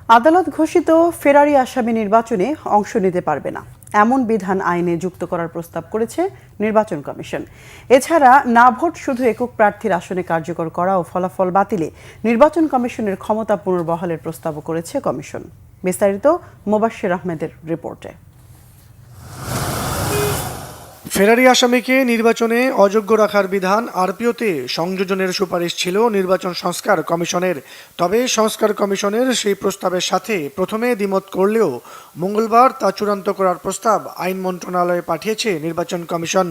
আদালত ঘোষিত ফেরারি আসামি নির্বাচনে অংশ নিতে পারবে না এমন বিধান আইনে যুক্ত করার প্রস্তাব করেছে নির্বাচন কমিশন। এছাড়া না ভোট শুধু একক প্রার্থীর আসনে কার্যকর করা ও ফলাফল বাতিলে নির্বাচন কমিশনের ক্ষমতা পুনর্বহালের প্রস্তাবও করেছে কমিশন। বিস্তারিত মোবাশ্বের আহমেদের রিপোর্টে। ফেরারি আসামিকে নির্বাচনে অযোগ্য রাখার বিধান আরপিওতে সংযোজনের সুপারিশ ছিল নির্বাচন সংস্কার কমিশনের। তবে সংস্কার কমিশনের সেই প্রস্তাবের সাথে প্রথমে দ্বিমত করলেও মঙ্গলবার তা চূড়ান্ত করার প্রস্তাব আইন মন্ত্রণালয়ে পাঠিয়েছে নির্বাচন কমিশন।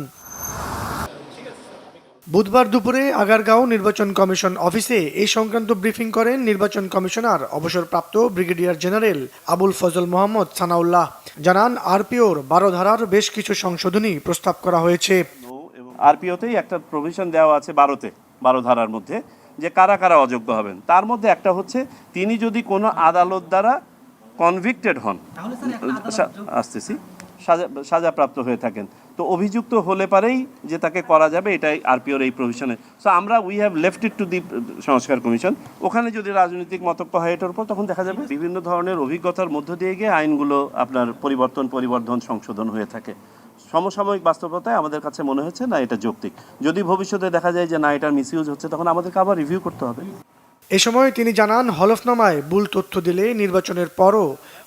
বুধবার দুপুরে আগারগাঁও নির্বাচন কমিশন অফিসে এই সংক্রান্ত ব্রিফিং করেন নির্বাচন কমিশনার অবসরপ্রাপ্ত ব্রিগেডিয়ার জেনারেল আবুল ফজল মোহাম্মদ সানাউল্লাহ। জানান, আরপিওর 12 ধারার বেশ কিছু সংশোধনী প্রস্তাব করা হয়েছে। আরপিওতেই একটা প্রভিশন দেওয়া আছে 12 ধারার মধ্যে যে কারা কারা অযোগ্য হবেন। তার মধ্যে একটা হচ্ছে তিনি যদি কোনো আদালত দ্বারা কনভিক্টেড হন, সাজাপ্রাপ্ত হয়ে থাকেন, তো অভিযুক্ত হলে পারেই যে তাকে করা যাবে, এটাই আরপিওর এই প্রভিশনে। সো আমরা we have left it to the সংস্কার কমিশন। ওখানে যদি রাজনৈতিক মতপ্য হয় এটার উপর, তখন দেখা যাবে। বিভিন্ন ধরনের অভিজ্ঞতার মধ্য দিয়ে গিয়ে আইনগুলো আপনার পরিবর্ধন সংশোধন হয়ে থাকে। সমসাময়িক বাস্তবতায় আমাদের কাছে মনে হচ্ছে না এটা যৌক্তিক। যদি ভবিষ্যতে দেখা যায় যে না এটার মিসইউজ হচ্ছে, তখন আমাদেরকে আবার রিভিউ করতে হবে। এ সময় তিনি জানান, হলফনামায় ভুল তথ্য দিলে নির্বাচনের পরও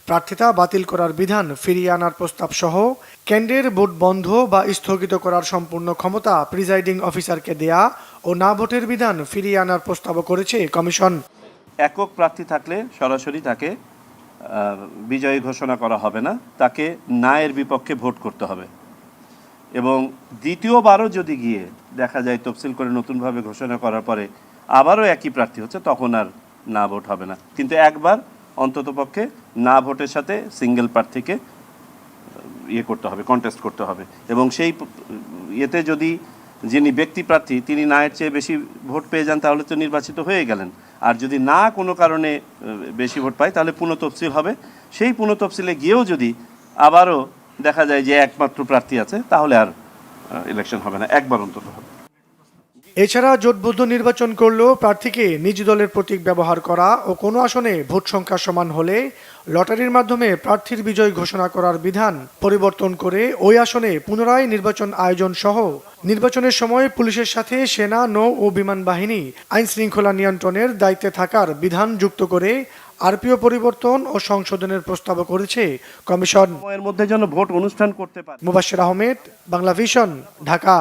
প্রার্থিতা বাতিল করার বিধান ফিরিয়ে আনার প্রস্তাব সহ কেন্দ্রের ভোট বন্ধ বা স্থগিত করার সম্পূর্ণ ক্ষমতা প্রিজাইডিং অফিসারকে দেয়া ও না ভোটের বিধান ফিরিয়ে আনার প্রস্তাবও করেছে কমিশন। একক প্রার্থী থাকলে সরাসরি তাকে বিজয়ী ঘোষণা করা হবে না, তাকে নায়ের বিপক্ষে ভোট করতে হবে। এবং দ্বিতীয়বারও যদি গিয়ে দেখা যায় তফসিল করে নতুনভাবে ঘোষণা করার পরে আবারও একই প্রার্থী হচ্ছে, তখন আর না ভোট হবে না। কিন্তু একবার অন্ততপক্ষে না ভোটের সাথে সিঙ্গেল প্রার্থীকে করতে হবে, কন্টেস্ট করতে হবে। এবং সেই ইয়েতে যদি যিনি ব্যক্তি প্রার্থী তিনি নায়ের চেয়ে বেশি ভোট পেয়ে যান, তাহলে তো নির্বাচিত হয়ে গেলেন। আর যদি না কোনো কারণে বেশি ভোট পায়, তাহলে পুনঃতফসিল হবে। সেই পুনঃতফসিলে গিয়েও যদি আবারও দেখা যায় যে একমাত্র প্রার্থী আছে, তাহলে আর ইলেকশন হবে না, একবার অন্তত হবে। এছাড়া জোটবদ্ধ নির্বাচন করলেও প্রার্থীকে নিজ দলের প্রতীক ব্যবহার করা ও কোনো আসনে ভোট সংখ্যা সমান হলে লটারির মাধ্যমে প্রার্থীর বিজয় ঘোষণা করার বিধান পরিবর্তন করে ওই আসনে পুনরায় নির্বাচন আয়োজন সহ নির্বাচনের সময় পুলিশের সাথে সেনা, নৌ ও বিমান বাহিনী আইন শৃঙ্খলা নিয়ন্ত্রণের দায়িত্বে থাকার বিধান যুক্ত করে আরপিও পরিবর্তন ও সংশোধনের প্রস্তাব করেছে কমিশন। এর মধ্যে যেন ভোট অনুষ্ঠান করতে পারে। মোবাশ্বের আহমেদ, বাংলা ভিশন, ঢাকা।